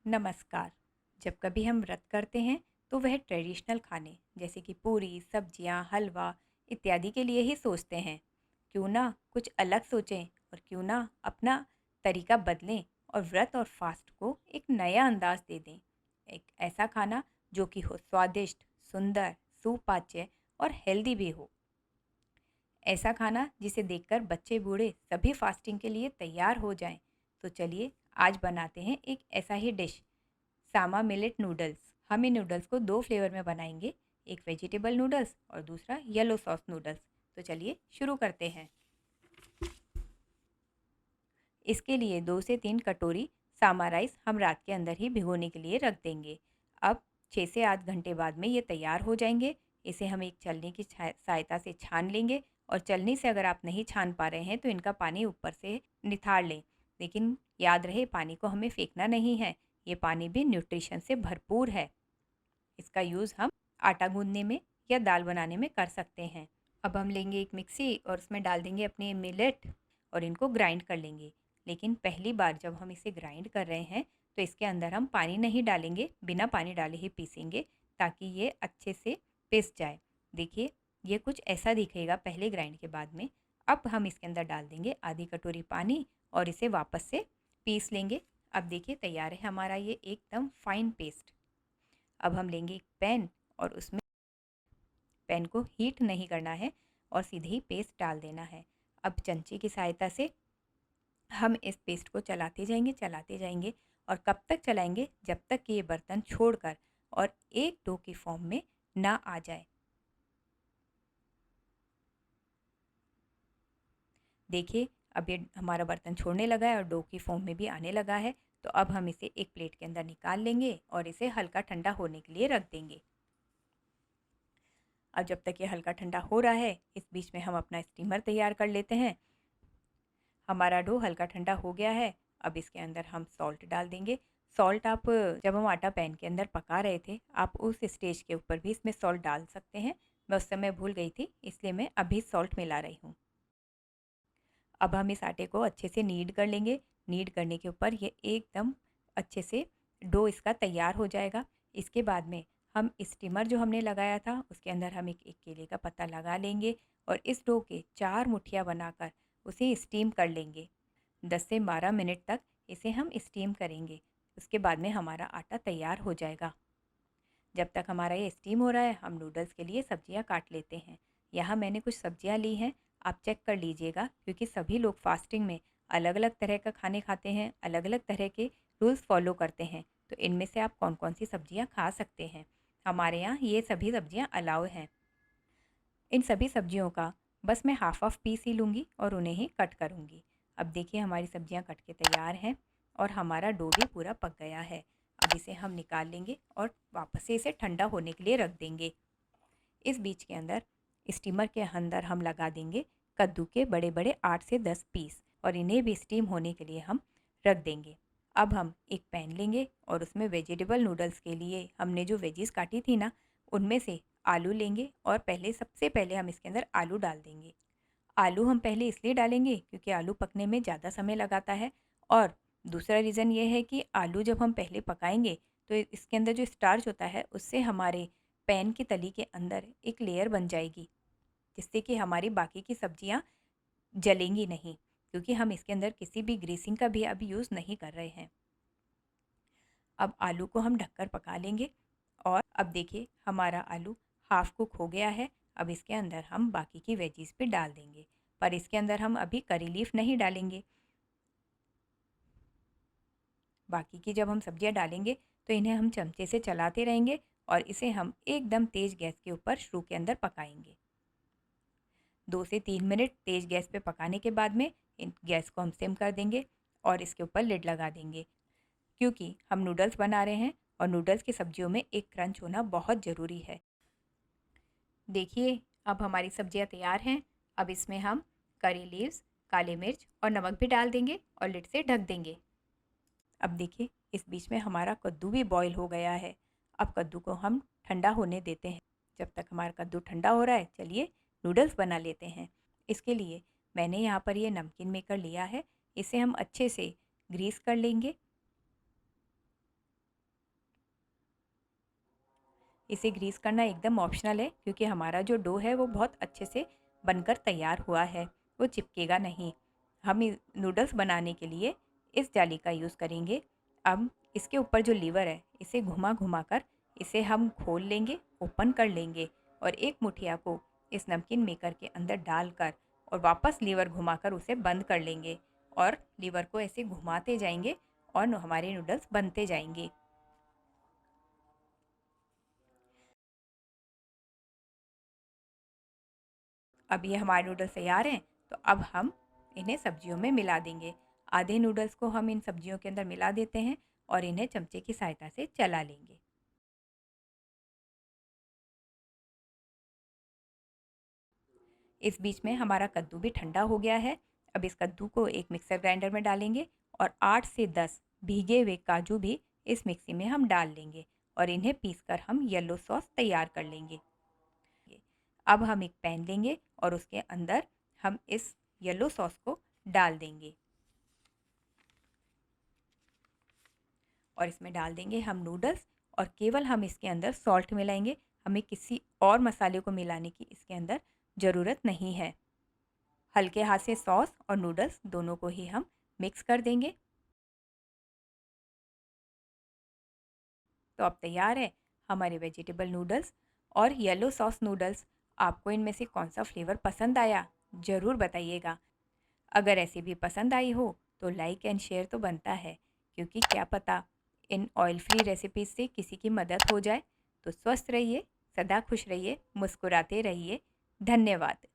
नमस्कार। जब कभी हम व्रत करते हैं तो वह ट्रेडिशनल खाने जैसे कि पूरी, सब्जियां, हलवा इत्यादि के लिए ही सोचते हैं। क्यों ना कुछ अलग सोचें और क्यों ना अपना तरीका बदलें और व्रत और फास्ट को एक नया अंदाज दे दें। एक ऐसा खाना जो कि हो स्वादिष्ट, सुंदर, सुपाच्य और हेल्दी भी हो। ऐसा खाना जिसे देखकर बच्चे बूढ़े सभी फास्टिंग के लिए तैयार हो जाएं। तो चलिए आज बनाते हैं एक ऐसा ही डिश, सामा मिलेट नूडल्स। हम इन नूडल्स को दो फ्लेवर में बनाएंगे, एक वेजिटेबल नूडल्स और दूसरा येलो सॉस नूडल्स। तो चलिए शुरू करते हैं। इसके लिए 2 से 3 कटोरी सामा राइस हम रात के अंदर ही भिगोने के लिए रख देंगे। अब 6 से 8 घंटे बाद में ये तैयार हो जाएंगे। इसे हम एक छलनी की सहायता से छान लेंगे और छलनी से अगर आप नहीं छान पा रहे हैं तो इनका पानी ऊपर से निथार लें। लेकिन याद रहे पानी को हमें फेंकना नहीं है, ये पानी भी न्यूट्रिशन से भरपूर है। इसका यूज़ हम आटा गूंदने में या दाल बनाने में कर सकते हैं। अब हम लेंगे एक मिक्सी और उसमें डाल देंगे अपने मिलेट और इनको ग्राइंड कर लेंगे। लेकिन पहली बार जब हम इसे ग्राइंड कर रहे हैं तो इसके अंदर हम पानी नहीं डालेंगे, बिना पानी डाले ही पीसेंगे ताकि ये अच्छे से पिस जाए। देखिए ये कुछ ऐसा दिखेगा पहले ग्राइंड के बाद में। अब हम इसके अंदर डाल देंगे आधी कटोरी पानी और इसे वापस से पीस लेंगे। अब देखिए तैयार है हमारा ये एकदम फाइन पेस्ट। अब हम लेंगे एक पैन और उसमें पैन को हीट नहीं करना है और सीधे ही पेस्ट डाल देना है। अब चमचे की सहायता से हम इस पेस्ट को चलाते जाएंगे और कब तक चलाएंगे, जब तक कि ये बर्तन छोड़कर और एक डो की फॉर्म में ना आ जाए। देखिए अब ये हमारा बर्तन छोड़ने लगा है और डो की फॉर्म में भी आने लगा है। तो अब हम इसे एक प्लेट के अंदर निकाल लेंगे और इसे हल्का ठंडा होने के लिए रख देंगे। अब जब तक ये हल्का ठंडा हो रहा है इस बीच में हम अपना स्टीमर तैयार कर लेते हैं। हमारा डो हल्का ठंडा हो गया है। अब इसके अंदर हम सॉल्ट डाल देंगे। सॉल्ट आप जब हम आटा पैन के अंदर पका रहे थे आप उस स्टेज के ऊपर भी इसमें सॉल्ट डाल सकते हैं। मैं उस समय भूल गई थी इसलिए मैं अभी सॉल्ट मिला रही हूँ। अब हम इस आटे को अच्छे से नीड कर लेंगे। नीड करने के ऊपर ये एकदम अच्छे से डो इसका तैयार हो जाएगा। इसके बाद में हम स्टीमर जो हमने लगाया था उसके अंदर हम एक केले का पत्ता लगा लेंगे और इस डो के 4 मुठ्ठियाँ बनाकर उसे स्टीम कर लेंगे। 10 से 12 मिनट तक इसे हम स्टीम करेंगे। उसके बाद में हमारा आटा तैयार हो जाएगा। जब तक हमारा ये स्टीम हो रहा है हम नूडल्स के लिए सब्जियां काट लेते हैं। यहाँ मैंने कुछ सब्जियां ली हैं, आप चेक कर लीजिएगा क्योंकि सभी लोग फास्टिंग में अलग अलग तरह का खाने खाते हैं, अलग अलग तरह के रूल्स फॉलो करते हैं। तो इनमें से आप कौन कौन सी सब्जियां खा सकते हैं। हमारे यहाँ ये सभी सब्जियां अलाउ हैं। इन सभी सब्जियों का बस मैं हाफ ऑफ पीस ही लूँगी और उन्हें ही कट करूँगी। अब देखिए हमारी सब्जियां कट के तैयार हैं और हमारा डो भी पूरा पक गया है। अब इसे हम निकाल लेंगे और वापस से इसे ठंडा होने के लिए रख देंगे। इस बीच के अंदर स्टीमर के अंदर हम लगा देंगे कद्दू के बड़े बड़े 8 से 10 पीस और इन्हें भी स्टीम होने के लिए हम रख देंगे। अब हम एक पैन लेंगे और उसमें वेजिटेबल नूडल्स के लिए हमने जो वेजीज काटी थी ना, उनमें से आलू लेंगे और सबसे पहले हम इसके अंदर आलू डाल देंगे। आलू हम पहले इसलिए डालेंगे क्योंकि आलू पकने में ज़्यादा समय लगाता है और दूसरा रीज़न ये है कि आलू जब हम पहले पकाएंगे तो इसके अंदर जो स्टार्च होता है उससे हमारे पैन की तली के अंदर एक लेयर बन जाएगी, जिससे कि हमारी बाकी की सब्जियां जलेंगी नहीं, क्योंकि हम इसके अंदर किसी भी ग्रीसिंग का भी अभी यूज़ नहीं कर रहे हैं। अब आलू को हम ढककर पका लेंगे और अब देखिए हमारा आलू हाफ कुक हो गया है। अब इसके अंदर हम बाकी की वेजीज भी डाल देंगे, पर इसके अंदर हम अभी करी लीफ नहीं डालेंगे। बाकी की जब हम सब्जियां डालेंगे तो इन्हें हम चमचे से चलाते रहेंगे और इसे हम एकदम तेज़ गैस के ऊपर शुरू के अंदर पकाएंगे। 2 से 3 मिनट तेज़ गैस पे पकाने के बाद में इन गैस को हम सिम कर देंगे और इसके ऊपर लिड लगा देंगे, क्योंकि हम नूडल्स बना रहे हैं और नूडल्स की सब्जियों में एक क्रंच होना बहुत ज़रूरी है। देखिए अब हमारी सब्जियां तैयार हैं। अब इसमें हम करी लीव्स, काली मिर्च और नमक भी डाल देंगे और लिड से ढक देंगे। अब देखिए इस बीच में हमारा कद्दू भी बॉईल हो गया है। अब कद्दू को हम ठंडा होने देते हैं। जब तक हमारा कद्दू ठंडा हो रहा है चलिए नूडल्स बना लेते हैं। इसके लिए मैंने यहाँ पर ये नमकीन मेकर लिया है। इसे हम अच्छे से ग्रीस कर लेंगे इसे ग्रीस करना एकदम ऑप्शनल है, क्योंकि हमारा जो डो है वो बहुत अच्छे से बनकर तैयार हुआ है, वो चिपकेगा नहीं। हम नूडल्स बनाने के लिए इस जाली का यूज़ करेंगे। अब इसके ऊपर जो लीवर है इसे घुमा घुमा कर इसे हम खोल लेंगे, ओपन कर लेंगे और एक मुठिया को इस नमकीन मेकर के अंदर डालकर और वापस लीवर घुमाकर उसे बंद कर लेंगे और लीवर को ऐसे घुमाते जाएंगे और हमारे नूडल्स बनते जाएंगे। अब ये हमारे नूडल्स तैयार हैं, तो अब हम इन्हें सब्जियों में मिला देंगे। आधे नूडल्स को हम इन सब्जियों के अंदर मिला देते हैं और इन्हें चमचे की सहायता से चला लेंगे। इस बीच में हमारा कद्दू भी ठंडा हो गया है। अब इस कद्दू को एक मिक्सर ग्राइंडर में डालेंगे और 8 से 10 भीगे हुए काजू भी इस मिक्सी में हम डाल लेंगे और इन्हें पीसकर हम येलो सॉस तैयार कर लेंगे। अब हम एक पैन लेंगे और उसके अंदर हम इस येलो सॉस को डाल देंगे और इसमें डाल देंगे हम नूडल्स और केवल हम इसके अंदर सॉल्ट मिलाएंगे। हमें किसी और मसाले को मिलाने की इसके अंदर ज़रूरत नहीं है। हल्के हाथ से सॉस और नूडल्स दोनों को ही हम मिक्स कर देंगे। तो अब तैयार है हमारे वेजिटेबल नूडल्स और येलो सॉस नूडल्स। आपको इनमें से कौन सा फ्लेवर पसंद आया, ज़रूर बताइएगा। अगर ऐसी भी पसंद आई हो तो लाइक एंड शेयर तो बनता है, क्योंकि क्या पता इन ऑयल फ्री रेसिपीज से किसी की मदद हो जाए। तो स्वस्थ रहिए, सदा खुश रहिए, मुस्कुराते रहिए। धन्यवाद।